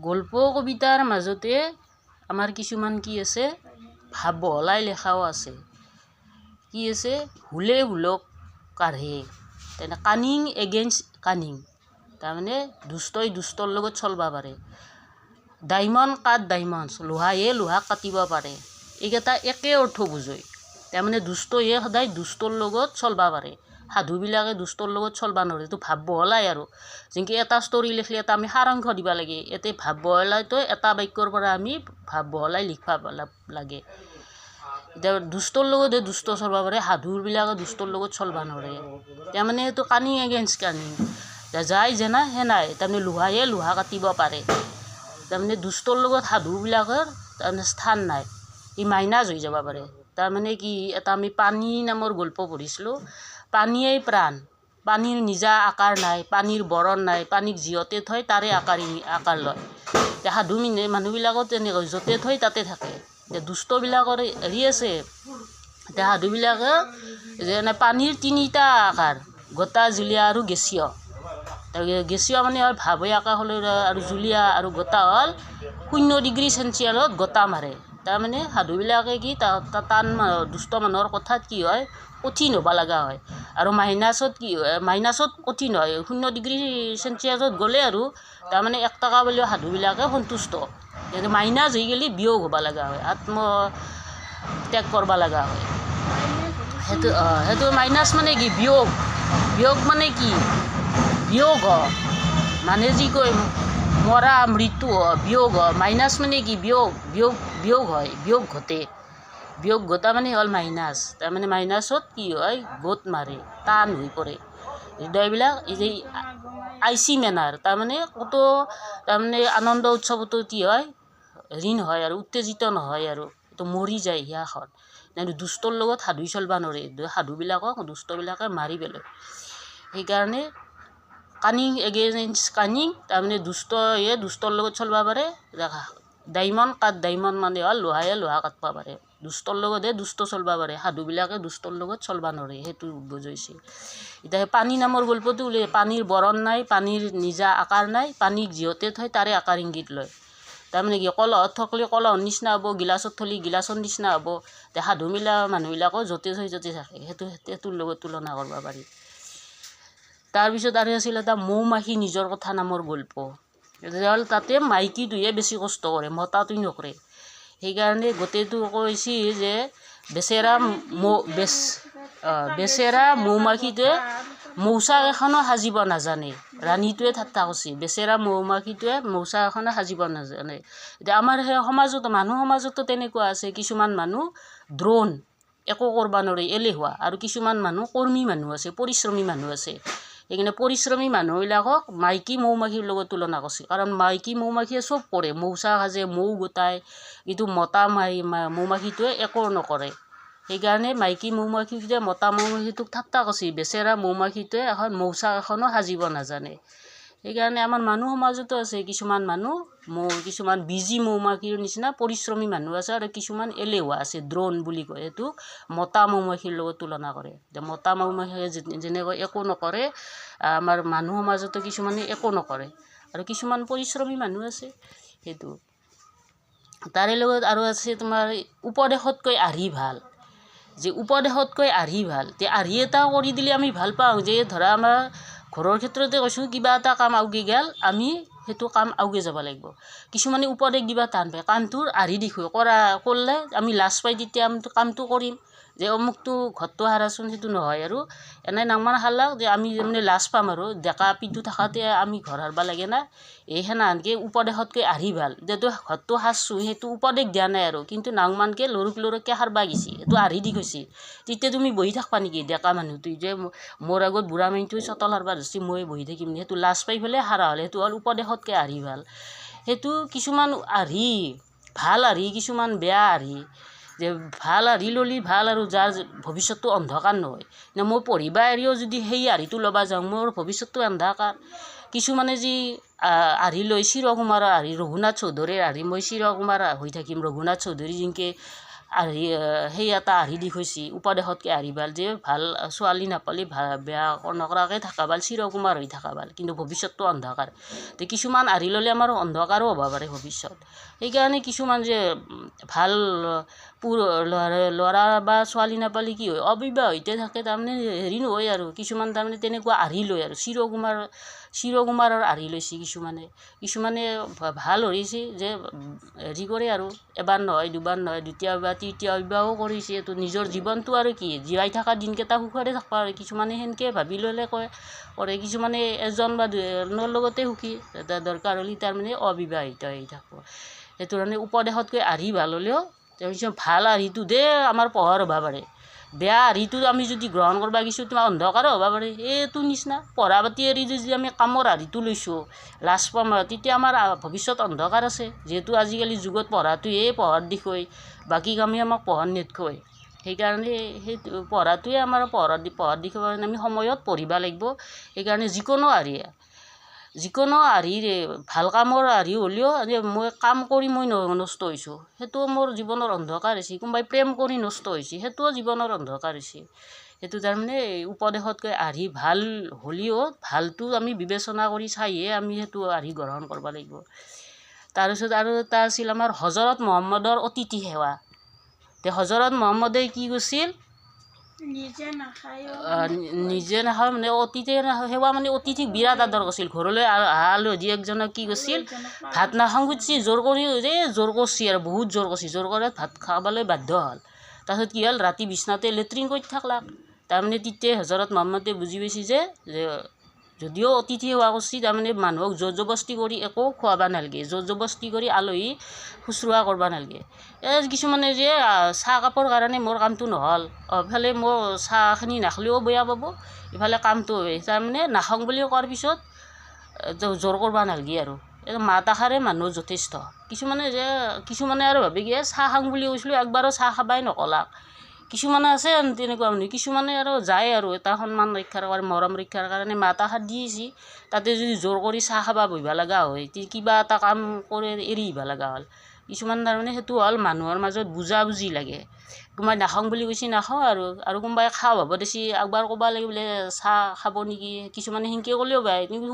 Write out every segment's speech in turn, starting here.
গল্প কবিতাৰ মাজতে আমাৰ কিছুমান কি আছে ভাৱ বহলাই লেখাও আছে কি আছে হুলে হুলক কাঢ়ে তেনে কানিং এগেইনষ্ট কানিং তাৰমানে দুষ্টই দুষ্টৰ লগত চলবা পাৰে ডায়মণ্ড কাট ডায়মণ্ড লোহায়ে লোহাক কাটিব পাৰে এইকেইটা একে অৰ্থ বুজায় তাৰমানে দুষ্টয়ে সদায় দুষ্টৰ লগত চলবা পাৰে সাধুবিলাকে দুষ্টৰ লগত চলবা নোৱাৰে এইটো ভাৱ বহলাই আৰু যেনেকৈ এটা ষ্টৰী লিখলে এটা আমি সাৰাংশ দিব লাগে এতে ভাৱ বহলাইতো এটা বাক্যৰ পৰা আমি ভাৱ বহলাই লিখবা লাগে এতিয়া দুষ্টৰ লগতে দুষ্ট চলবা পাৰে সাধুবিলাকে দুষ্টৰ লগত চলবা নোৱাৰে তাৰমানে এইটো কানিং এগেইনষ্ট কানিং যাই যেনা সেনাই তাৰমানে লোহায়ে লোহা কাটিব পাৰে তাৰমানে দুষ্টৰ লগত সাধুবিলাকৰ তাৰমানে স্থান নাই ই মাইনাছ হৈ যাব পাৰে তাৰমানে কি এটা আমি পানী নামৰ গল্প পঢ়িছিলোঁ পানীয়েই প্ৰাণ পানীৰ নিজা আকাৰ নাই পানীৰ বৰণ নাই পানীক যিহতে থয় তাৰে আকাৰ লয় এতিয়া সাধু মানুহবিলাকত তেনেকৈ য'তে থয় তাতে থাকে এতিয়া দুষ্টবিলাকৰ হেৰি আছে এতিয়া সাধুবিলাকে যেনে পানীৰ তিনিটা আকাৰ গোটা জুলীয়া আৰু গেছীয় গেছীয় মানে হ'ল ভাৱে আকাশলৈ আৰু জুলীয়া আৰু গোটা হ'ল 0 ডিগ্ৰী চেলচিয়াছত গোটা মাৰে তাৰমানে সাধুবিলাকে কি টান দুষ্ট মানুহৰ কথাত কি হয় কঠিন হ'ব লগা হয় আৰু মাইনাছত কি হয় মাইনাছত কঠিন হয় 0 ডিগ্ৰী চেলচিয়াছত গ'লে আৰু তাৰমানে 1 টকা বুলিও সাধুবিলাকে সন্তুষ্ট কিন্তু মাইনাছ হৈ গ'লে বিয়োগ হ'ব লগা হয় ত্যাগ কৰিব লগা হয় সেইটো মাইনাছ মানে কি বিয়োগ বিয়োগ মানে কি বিয়োগ মানে যি কয় মৰা মৃত্যু বিয়োগ মাইনাছ মানে কি বিয়োগ হয় বিয়োগ ঘটা মানে হ'ল মাইনাছ তাৰমানে মাইনাছত কি হয় গোট মাৰে টান হৈ পৰে হৃদয়বিলাক এই যে আইচি মেনাৰ তাৰমানে কত তাৰমানে আনন্দ উৎসৱতো কি হয় ঋণ হয় আৰু উত্তেজিত নহয় আৰু এইটো মৰি যায় সিয়াখন কিন্তু দুষ্টৰ লগত সাধু চলবা নোৱাৰে সাধুবিলাকক দুষ্টবিলাকে মাৰি পেলায় সেইকাৰণে কানিং এগেইনষ্ট কানিং তাৰমানে দুষ্টয়ে দুষ্টৰ লগত চলবা পাৰে ডায়মণ্ড কাট ডায়মণ্ড মানে হ'ল লোহায়ে লোহা কাটবা পাৰে দুষ্টৰ লগতহে দুষ্ট চলবা পাৰে সাধুবিলাকে দুষ্টৰ লগত চলবা নোৱাৰে সেইটো বুজাইছে এতিয়া পানী নামৰ গল্পটো পানীৰ বৰণ নাই পানীৰ নিজা আকাৰ নাই পানীক যিহতে থয় তাৰে আকাৰ ইংগিত লয় তাৰমানে কি কলহত থকলে কলহৰ নিচিনা হ'ব গিলাচত থলি গিলাচৰ নিচিনা হ'ব সাধুমিলা মানুহবিলাকো য'তে থয় য'তে থাকে সেইটোৰ লগত তুলনা কৰিব পাৰি তাৰপিছত আৰু আছিল এটা মৌমাখি নিজৰ কথা নামৰ গল্প হ'ল তাতে মাইকীটোহে বেছি কষ্ট কৰে মতাটোই নকৰে সেইকাৰণে গোটেইটো কৈছে যে বেচেৰা মৌমাখিটোৱে মৌচাক এখনো সাজিব নাজানে ৰাণীটোৱে ঠাট্টা কৰিছে বেচেৰা মৌমাখিটোৱে মৌচাক এখনো সাজিব নাজানে এতিয়া আমাৰ সেই সমাজতো মানুহ সমাজতো তেনেকুৱা আছে কিছুমান মানুহ দ্ৰোণ একো কৰিব নোৱাৰে এলেহুৱা আৰু কিছুমান মানুহ কৰ্মী মানুহ আছে পৰিশ্ৰমী মানুহ আছে সেইকাৰণে পৰিশ্ৰমী মানুহবিলাকক মাইকী মৌমাখিৰ লগত তুলনা কৰিছে কাৰণ মাইকী মৌমাখিয়ে চব কৰে মৌচাক সাজে মৌ গোটায় কিন্তু মতা মৌমাখিটোৱে একো নকৰে সেইকাৰণে মাইকী মৌমাখিটোৱে মতা মৌমাখিটোক ঠাট্টা কৰিছে বেচেৰা মৌমাখিটোৱে এখন মৌচাক এখনো সাজিব নাজানে সেইকাৰণে আমাৰ মানুহ সমাজতো আছে কিছুমান মানুহ কিছুমান বিজি মৌমাখিৰ নিচিনা পৰিশ্ৰমী মানুহ আছে আৰু কিছুমান এলেহুৱা আছে দ্ৰোণ বুলি কয় এইটোক মতা মৌমাখিৰ লগত তুলনা কৰে মতা মৌমাখিয়ে যেনেকৈ একো নকৰে আমাৰ মানুহ সমাজতো কিছুমানে একো নকৰে আৰু কিছুমান পৰিশ্ৰমী মানুহ আছে সেইটো তাৰে লগত আৰু আছে তোমাৰ উপদেশতকৈ আৰ্হি ভাল যে উপদেশতকৈ আৰ্হি ভাল তে আৰ্হি এটা কৰি দিলে আমি ভাল পাওঁ যে ধৰা আমাৰ ঘৰৰ ক্ষেত্ৰতে কৈছোঁ কিবা এটা কাম আউগে গেল আমি সেইটো কাম আউগে যাব লাগিব কিছুমানে উপদেশ দিবা টান পায় কামটোৰ আৰ্হি দেখুৱাই কৰিলে আমি লাজ পাই তেতিয়া আমি কামটো কৰিম যে অমুকটো ঘৰটো হাৰাচোন সেইটো নহয় আৰু এনে নাংমান হালাক যে আমি মানে লাজ পাম আৰু ডেকা পিটো থাকাতে আমি ঘৰ হাৰবা লাগে না এই সেনাহানকে উপদেশতকৈ আৰ্হি ভাল যিহেতু ঘৰটো সাৰছোঁ সেইটো উপদেশ দিয়া নাই আৰু কিন্তু নাংমানকে লৰককে সাৰবা গেছি সেইটো আৰ্হি দি গৈছে তেতিয়া তুমি বহি থাকবা নেকি ডেকা মানুহটো যে মোৰ আগত বুঢ়া মানুহটোৱে চটল হাৰবা ধৰছি মই বহি থাকিম সেইটো লাজ পাই পেলাই হাৰা হ'লে সেইটো হ'ল উপদেশতকৈ আৰ্হি ভাল সেইটো কিছুমান আৰ্হি ভাল আৰ্হি কিছুমান বেয়া আৰ্হি যে ভাল আৰ্হি ল'লি ভাল আৰু যাৰ ভৱিষ্যতটো অন্ধকাৰ নহয় নে মই পঢ়িবা এৰিও যদি সেই আৰ্হিটো ল'বা যাওঁ মোৰ ভৱিষ্যতটো অন্ধকাৰ কিছুমানে যি আৰ্হি লৈ চিৰকুমাৰৰ আৰ্হি ৰঘুনাথ চৌধুৰীৰ আৰ্হি মই চিৰকুমাৰ হৈ থাকিম ৰঘুনাথ চৌধুৰী যেনেকৈ আৰ্হি সেই এটা আৰ্হি দি খুৱাইছে উপদেশতকৈ আৰ্হি ভাল যে ভাল ছোৱালী নাপালে বেয়া নকৰাকৈ থকা ভাল চিৰকুমাৰ হৈ থকা ভাল কিন্তু ভৱিষ্যতটো অন্ধকাৰ তো কিছুমান আৰ্হি ল'লে আমাৰ অন্ধকাৰো হ'ব পাৰে ভৱিষ্যত সেইকাৰণে কিছুমান যে ভাল ল'ৰা বা ছোৱালী নাপালে কি হয় অবিবাহিত থাকে তাৰমানে হেৰি নহয় আৰু কিছুমান তাৰমানে তেনেকুৱা আৰ্হি লয় আৰু চিৰকুমাৰৰ আৰ্হি লৈছে কিছুমানে ভাল হৈছে যে হেৰি কৰে আৰু এবাৰ নহয় দুবাৰ নহয় দ্বিতীয় বা তৃতীয় বিবাহো কৰিছে এইটো নিজৰ জীৱনটো আৰু কি জীয়াই থকা দিনকেইটা সুখৰে থাকবা আৰু কিছুমানে সেনেকৈ ভাবি ল'লে কৰে কিছুমানে এজন বা দুজনৰ লগতে সুখী দৰকাৰ হ'লে তাৰমানে অবিবাহিত হৈ থাকিব সেইটো কাৰণে উপদেশতকৈ আৰ্হি ভাল হ'লেও তাৰপিছত ভাল আৰ্হিটো দে আমাৰ পোহৰ হ'ব পাৰে বেয়া আৰ্হিটো আমি যদি গ্ৰহণ কৰিব গৈছোঁ তোমাৰ অন্ধকাৰো হ'ব পাৰে এইটো নিচিনা পঢ়া পাতি এৰি যদি আমি কামৰ আৰ্হিটো লৈছোঁ লাজ পাম তেতিয়া আমাৰ ভৱিষ্যত অন্ধকাৰ আছে যিহেতু আজিকালি যুগত পঢ়াটোৱে পোহৰ দেখুৱাই বাকী কামে আমাক পোহৰ নেদেখুৱাই সেইকাৰণে সেই পঢ়াটোৱে আমাৰ পোহৰ দেখুৱাব কাৰণে আমি সময়ত পঢ়িব লাগিব সেইকাৰণে যিকোনো আৰ্হিৰে ভাল কামৰ আৰ্হি হ'লেও মই কাম কৰি মই নষ্ট হৈছোঁ সেইটোও মোৰ জীৱনৰ অন্ধকাৰ হৈছে কোনোবাই প্ৰেম কৰি নষ্ট হৈছে সেইটোও জীৱনৰ অন্ধকাৰ হৈছে সেইটো তাৰমানে উপদেশতকৈ আৰ্হি ভাল হ'লেও ভালটো আমি বিবেচনা কৰি চাইহে আমি সেইটো আৰ্হি গ্ৰহণ কৰিব লাগিব তাৰপিছত আৰু এটা আছিল আমাৰ হজৰত মহম্মদৰ অতিথি সেৱা হজৰত মহম্মদে কি কৈছিল নিজে নাখায় মানে অতিথি সেৱা মানে অতিথিক বিৰাট আদৰ কৰিছিল ঘৰলৈ অহা আলহী একজনক কি কৈছিল ভাত নাখাওঁ খুজিছে জোৰ কৰিছে আৰু বহুত জোৰ কৰিছে জোৰ কৰি ভাত খাবলৈ বাধ্য হ'ল তাৰপিছত কি হ'ল ৰাতি বিচনাতে লেট্ৰিন কৰি থাকলাক তাৰমানে তেতিয়া হজৰত মহম্মদে বুজি পাইছে যে যদিও অতিথি সেৱা কৰিছে তাৰমানে মানুহক জোৰ জবস্তি কৰি একো খুৱাব নালাগে জোৰ জবস্তি কৰি আলহী শুশ্ৰূষা কৰিব নালাগে কিছুমানে যে চাহ কাপৰ কাৰণে মোৰ কামটো নহ'ল ইফালে মোৰ চাহখিনি নাখালেও বেয়া পাব ইফালে কামটো হয় তাৰমানে নাখাওঁ বুলি কোৱাৰ পিছত জোৰ কৰিব নালাগে আৰু মাত আশাৰে মানুহ যথেষ্ট কিছুমানে আৰু ভাবে কি চাহ খাওঁ বুলি কৈছিলোঁ একবাৰো চাহ খাবাই নকলাক কিছুমানে আছে তেনেকুৱা মানুহ কিছুমানে আৰু যায় আৰু এটা সন্মান ৰক্ষাৰ কাৰণে মৰম ৰক্ষাৰ কাৰণে মাত আশাত দিছে তাতে যদি জোৰ কৰি চাহ খাব বহিব লগা হয় কিবা এটা কাম কৰি এৰি আহিব লগা হ'ল কিছুমান তাৰমানে সেইটো হ'ল মানুহৰ মাজত বুজাবুজি লাগে কোনোবাই নাখাওঁ বুলি কৈছে নাখাওঁ আৰু কোনোবাই খাওঁ হ'ব দিছে একবাৰ ক'ব লাগে বোলে চাহ খাব নেকি কিছুমানে সেনেকৈ ক'লেও বেয়া কিন্তু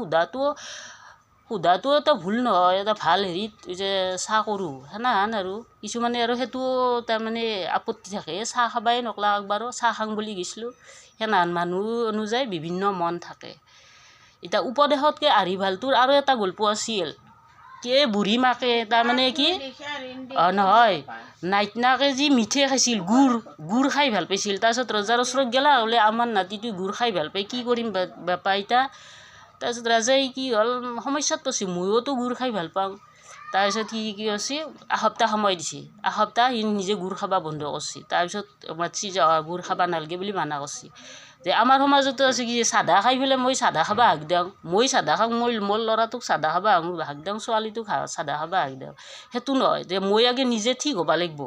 সোধাটো এটা ভুল নহয় এটা ভাল হেৰিত যে চাহ কৰোঁ সেনেহান আৰু কিছুমানে আৰু সেইটো তাৰমানে আপত্তি থাকে চাহ খাবাই নকলা একবাৰো চাহ খাওঁ বুলি গৈছিলোঁ সেনেহান মানুহ অনুযায়ী বিভিন্ন মন থাকে এতিয়া উপদেশতকৈ আৰ্হি ভালটোৰ আৰু এটা গল্প আছিল বুঢ়ী মাকে তাৰমানে কি নহয় নাইটনাকে যি মিঠে খাইছিল গুড় খাই ভাল পাইছিল তাৰপিছত ৰজাৰ ওচৰত গেলা বোলে আমাৰ নাতিটো গুড় খাই ভাল পায় কি কৰিম বাপা ইতা তাৰপিছত ৰাজাই কি হ'ল সমস্যাত পৰিছে ময়োতো গুড় খাই ভাল পাওঁ তাৰপিছত কি কৰিছে এসপ্তাহ সময় দিছে এসপ্তাহ সি নিজে গুড় খাব বন্ধ কৰিছে তাৰপিছত মাতিছে যে গুড় খাব নালাগে বুলি মানা কৰিছে যে আমাৰ সমাজতো আছে কি চাধা খাই পেলাই মই চাধা খাব হাক দিওঁ মই চাধা খাওঁ মোৰ ল'ৰাটোক চাধা খাব হাক দিওঁ ছোৱালীটোক চাধা খাব হাক দিওঁ সেইটো নহয় যে মই আগে নিজে ঠিক হ'ব লাগিব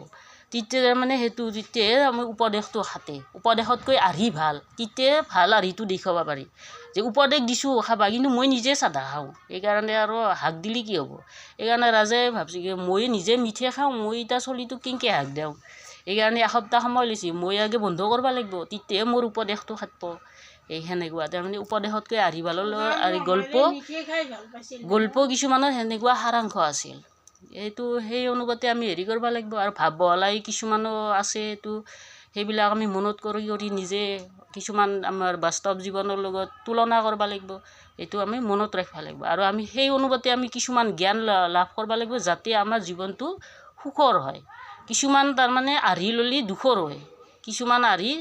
তেতিয়া তাৰমানে তেতিয়াহে আমি উপদেশটো খাটে উপদেশতকৈ আৰ্হি ভাল তেতিয়াহে ভাল আৰ্হিটো দেখুৱাব পাৰি যে উপদেশ দিছোঁ খাবা কিন্তু মই নিজে চাধা খাওঁ সেইকাৰণে আৰু হাক দিলে কি হ'ব সেইকাৰণে ৰাজাই ভাবছে কি মই নিজে মিঠে খাওঁ মই এতিয়া চলিটোক কেনেকৈ হাক দিওঁ সেইকাৰণে এসপ্তাহ সময় লৈছে মই আগে বন্ধ কৰিব লাগিব তেতিয়াহে মোৰ উপদেশটো খাটব এই সেনেকুৱা তাৰমানে উপদেশতকৈ আৰ্হি ভালৰ আৰু গল্প কিছুমানৰ সেনেকুৱা সাৰাংশ আছিল এইটো সেই অনুপাতে আমি হেৰি কৰিব লাগিব আৰু ভাব বহলাই কিছুমানো আছে এইটো সেইবিলাক আমি মনত কৰি নিজে কিছুমান আমাৰ বাস্তৱ জীৱনৰ লগত তুলনা কৰিব লাগিব এইটো আমি মনত ৰাখিব লাগিব আৰু আমি সেই অনুপাতে আমি কিছুমান জ্ঞান লাভ কৰিব লাগিব যাতে আমাৰ জীৱনটো সুখৰ হয় কিছুমান তাৰমানে আৰ্হি ল'লে দুখৰ হয় কিছুমান আৰ্হি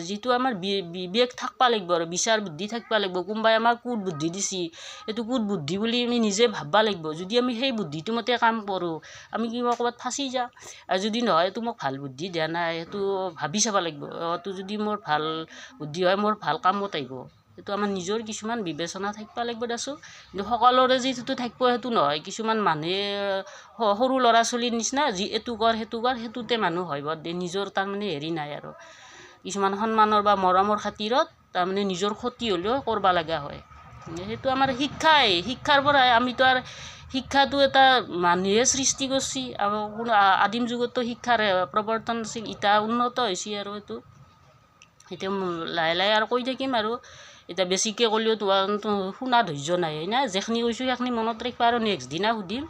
যিটো আমাৰ বিবেক থাকিব লাগিব আৰু বিচাৰ বুদ্ধি থাকিব লাগিব কোনোবাই আমাক কুট বুদ্ধি দিছে এইটো কুট বুদ্ধি বুলি আমি নিজে ভাবিব লাগিব যদি আমি সেই বুদ্ধিটো মতে কাম কৰোঁ আমি কিবা ক'ৰবাত ফাঁচি যাওঁ আৰু যদি নহয় এইটো মোক ভাল বুদ্ধি দিয়া নাই সেইটো ভাবি চাব লাগিব এইটো যদি মোৰ ভাল বুদ্ধি হয় মোৰ ভাল কামত আহিব সেইটো আমাৰ নিজৰ কিছুমান বিবেচনা থাকিব লাগিব দেচোন কিন্তু সকলোৰে যিটো থাকিব সেইটো নহয় কিছুমান মানুহে সৰু ল'ৰা ছোৱালীৰ নিচিনা যি এইটো কৰ সেইটোতে মানুহ হয় বৰ নিজৰ তাৰমানে হেৰি নাই আৰু কিছুমান সন্মানৰ বা মৰমৰ খাতিৰত তাৰমানে নিজৰ ক্ষতি হ'লেও কৰিব লগা হয় সেইটো আমাৰ শিক্ষাৰ পৰাই আমিতো আৰু শিক্ষাটো এটা মানুহে সৃষ্টি কৰিছে আৰু কোনো আদিম যুগতো শিক্ষাৰ প্ৰৱৰ্তন আছিল এতিয়া উন্নত হৈছে আৰু এইটো এতিয়া লাহে লাহে আৰু কৈ থাকিম আৰু এতিয়া বেছিকৈ ক'লেও শুনা ধৈৰ্য নাই না যেখিনি কৈছোঁ সেইখিনি মনত ৰাখিবা আৰু নেক্সট দিনা সুধিম